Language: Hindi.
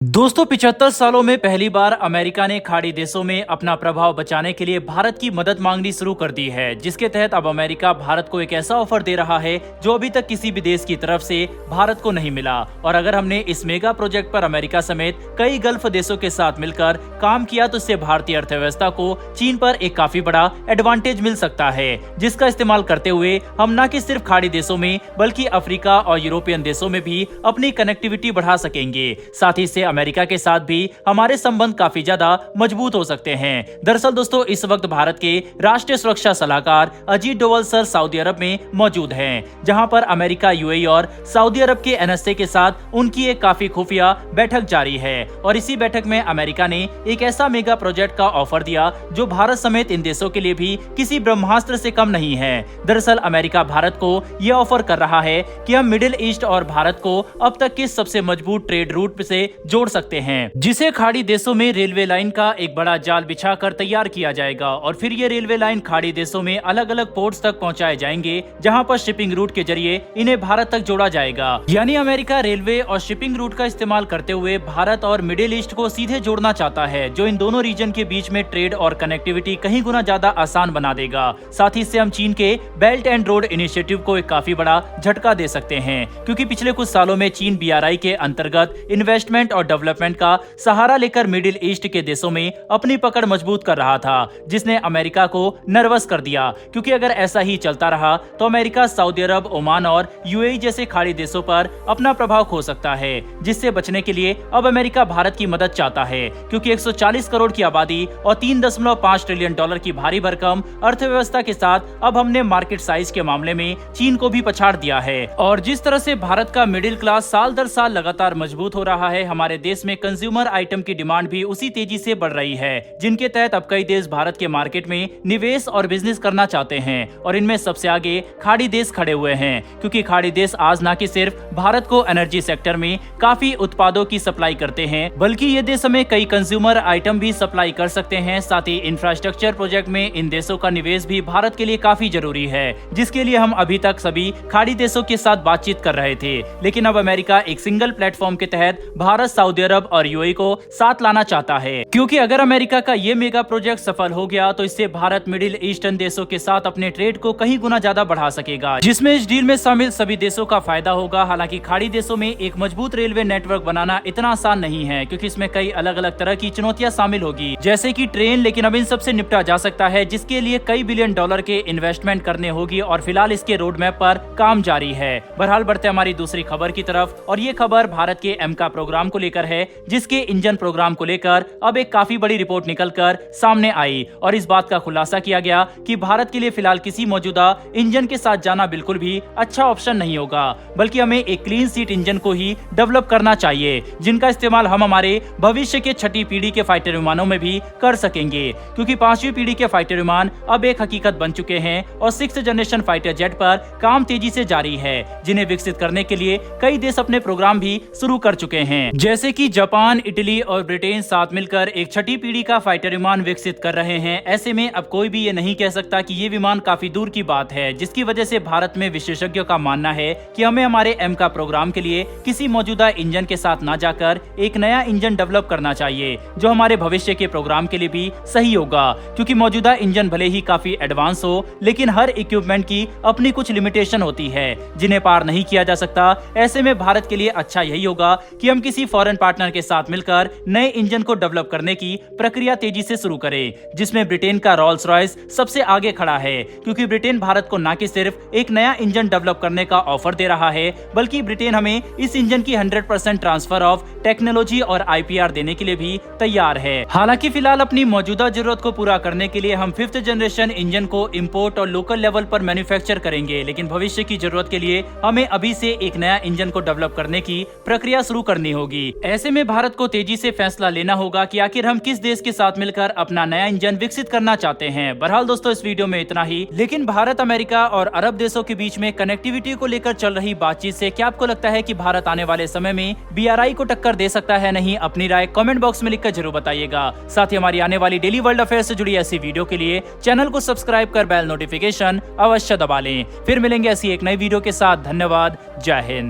दोस्तों 75 सालों में पहली बार अमेरिका ने खाड़ी देशों में अपना प्रभाव बचाने के लिए भारत की मदद मांगनी शुरू कर दी है, जिसके तहत अब अमेरिका भारत को एक ऐसा ऑफर दे रहा है जो अभी तक किसी भी देश की तरफ से भारत को नहीं मिला। और अगर हमने इस मेगा प्रोजेक्ट पर अमेरिका समेत कई गल्फ देशों के साथ मिलकर काम किया तो इससे भारतीय अर्थव्यवस्था को चीन पर एक काफी बड़ा एडवांटेज मिल सकता है, जिसका इस्तेमाल करते हुए हम न कि सिर्फ खाड़ी देशों में बल्कि अफ्रीका और यूरोपियन देशों में भी अपनी कनेक्टिविटी बढ़ा सकेंगे। साथ ही इससे अमेरिका के साथ भी हमारे संबंध काफी ज्यादा मजबूत हो सकते हैं। दरअसल दोस्तों इस वक्त भारत के राष्ट्रीय सुरक्षा सलाहकार अजीत डोवल सर सऊदी अरब में मौजूद हैं, जहां पर अमेरिका, यूएई और सऊदी अरब के एनएसए के साथ उनकी एक काफी खुफिया बैठक जारी है। और इसी बैठक में अमेरिका ने एक ऐसा मेगा प्रोजेक्ट का ऑफर दिया जो भारत समेत इन देशों के लिए भी किसी ब्रह्मास्त्र से कम नहीं है। दरअसल अमेरिका भारत को यह ऑफर कर रहा है कि हम मिडिल ईस्ट और भारत को अब तक के सबसे मजबूत ट्रेड रूट से जोड़ सकते हैं, जिसे खाड़ी देशों में रेलवे लाइन का एक बड़ा जाल बिछाकर तैयार किया जाएगा। और फिर ये रेलवे लाइन खाड़ी देशों में अलग अलग पोर्ट्स तक पहुंचाए जाएंगे, जहां पर शिपिंग रूट के जरिए इन्हें भारत तक जोड़ा जाएगा। यानी अमेरिका रेलवे और शिपिंग रूट का इस्तेमाल करते हुए भारत और मिडिल ईस्ट को सीधे जोड़ना चाहता है, जो इन दोनों रीजन के बीच में ट्रेड और कनेक्टिविटी कहीं गुना ज्यादा आसान बना देगा। साथ ही इससे हम चीन के बेल्ट एंड रोड इनिशिएटिव को एक काफी बड़ा झटका दे सकते हैं, क्योंकि पिछले कुछ सालों में चीन बीआरआई के अंतर्गत इन्वेस्टमेंट और डेवलपमेंट का सहारा लेकर मिडिल ईस्ट के देशों में अपनी पकड़ मजबूत कर रहा था, जिसने अमेरिका को नर्वस कर दिया। क्योंकि अगर ऐसा ही चलता रहा तो अमेरिका सऊदी अरब, ओमान और यूएई जैसे खाड़ी देशों पर अपना प्रभाव खो सकता है, जिससे बचने के लिए अब अमेरिका भारत की मदद चाहता है। क्योंकि 140 करोड़ की आबादी और 3.5 ट्रिलियन डॉलर की भारी भरकम अर्थव्यवस्था के साथ अब हमने मार्केट साइज के मामले में चीन को भी पछाड़ दिया है। और जिस तरह से भारत का मिडिल क्लास साल दर साल लगातार मजबूत हो रहा है, हमारे देश में कंज्यूमर आइटम की डिमांड भी उसी तेजी से बढ़ रही है, जिनके तहत अब कई देश भारत के मार्केट में निवेश और बिजनेस करना चाहते हैं। और इनमें सबसे आगे खाड़ी देश खड़े हुए हैं, क्योंकि खाड़ी देश आज न कि सिर्फ भारत को एनर्जी सेक्टर में काफी उत्पादों की सप्लाई करते हैं, बल्कि ये देश हमें कई कंज्यूमर आइटम भी सप्लाई कर सकते हैं। साथ ही इंफ्रास्ट्रक्चर प्रोजेक्ट में इन देशों का निवेश भी भारत के लिए काफी जरूरी है, जिसके लिए हम अभी तक सभी खाड़ी देशों के साथ बातचीत कर रहे थे। लेकिन अब अमेरिका एक सिंगल प्लेटफॉर्म के तहत भारत, सऊदी अरब और यूएई को साथ लाना चाहता है। क्योंकि अगर अमेरिका का ये मेगा प्रोजेक्ट सफल हो गया तो इससे भारत मिडिल ईस्टर्न देशों के साथ अपने ट्रेड को कहीं गुना ज्यादा बढ़ा सकेगा, जिसमें इस डील में शामिल सभी देशों का फायदा होगा। हालांकि खाड़ी देशों में एक मजबूत रेलवे नेटवर्क बनाना इतना आसान नहीं है, क्योंकि इसमें कई अलग अलग तरह की चुनौतियां शामिल होगी, जैसे कि ट्रेन। लेकिन अब इन सबसे निपटा जा सकता है, जिसके लिए कई बिलियन डॉलर के इन्वेस्टमेंट करने होगी। और फिलहाल इसके रोड मैप पर काम जारी है। बहरहाल बढ़ते हमारी दूसरी खबर की तरफ, और ये खबर भारत के एमका प्रोग्राम को लेकर है, जिसके इंजन प्रोग्राम को लेकर अब एक काफी बड़ी रिपोर्ट निकलकर सामने आई। और इस बात का खुलासा किया गया कि भारत के लिए फिलहाल किसी मौजूदा इंजन के साथ जाना बिल्कुल भी अच्छा ऑप्शन नहीं होगा, बल्कि हमें एक क्लीन सीट इंजन को ही डेवलप करना चाहिए, जिनका इस्तेमाल हम हमारे भविष्य के छठी पीढ़ी के फाइटर विमानों में भी कर सकेंगे। क्योंकि 5वीं पीढ़ी के फाइटर विमान अब एक हकीकत बन चुके हैं और 6th जनरेशन फाइटर जेट पर काम तेजी से जारी है, जिन्हें विकसित करने के लिए कई देश अपने प्रोग्राम भी शुरू कर चुके हैं, जैसे कि जापान, इटली और ब्रिटेन साथ मिलकर एक छठी पीढ़ी का फाइटर विमान विकसित कर रहे हैं। ऐसे में अब कोई भी ये नहीं कह सकता कि ये विमान काफी दूर की बात है, जिसकी वजह से भारत में विशेषज्ञों का मानना है कि हमें हमारे एमका प्रोग्राम के लिए किसी मौजूदा इंजन के साथ ना जाकर एक नया इंजन डेवलप करना चाहिए, जो हमारे भविष्य के प्रोग्राम के लिए भी सही होगा। क्योंकि मौजूदा इंजन भले ही काफी एडवांस हो, लेकिन हर इक्विपमेंट की अपनी कुछ लिमिटेशन होती है, जिन्हें पार नहीं किया जा सकता। ऐसे में भारत के लिए अच्छा यही होगा कि हम किसी फॉरेन पार्टनर के साथ मिलकर नए इंजन को डेवलप करने की प्रक्रिया तेजी से शुरू करें, जिसमें ब्रिटेन का रोल्स रॉयस सबसे आगे खड़ा है। क्योंकि ब्रिटेन भारत को न कि सिर्फ एक नया इंजन डेवलप करने का ऑफर दे रहा है, बल्कि ब्रिटेन हमें इस इंजन की 100% ट्रांसफर ऑफ टेक्नोलॉजी और आईपीआर देने के लिए भी तैयार है। हालांकि फिलहाल अपनी मौजूदा जरूरत को पूरा करने के लिए हम 5th जनरेशन इंजन को इंपोर्ट और लोकल लेवल पर मैन्युफैक्चर करेंगे, लेकिन भविष्य की जरूरत के लिए हमें अभी से एक नया इंजन को डेवलप करने की प्रक्रिया शुरू करनी होगी। ऐसे में भारत को तेजी से फैसला लेना होगा कि आखिर हम किस देश के साथ मिलकर अपना नया इंजन विकसित करना चाहते हैं। बहरहाल दोस्तों इस वीडियो में इतना ही। लेकिन भारत, अमेरिका और अरब देशों के बीच में कनेक्टिविटी को लेकर चल रही बातचीत से क्या आपको लगता है कि भारत आने वाले समय में बीआरआई को टक्कर दे सकता है? नहीं, अपनी राय कमेंट बॉक्स में लिखकर जरूर बताइएगा। साथ ही हमारी आने वाली डेली वर्ल्ड अफेयर से जुड़ी ऐसी वीडियो के लिए चैनल को सब्सक्राइब कर बेल नोटिफिकेशन अवश्य दबा लें। फिर मिलेंगे ऐसी एक नई वीडियो के साथ। धन्यवाद। जय हिंद।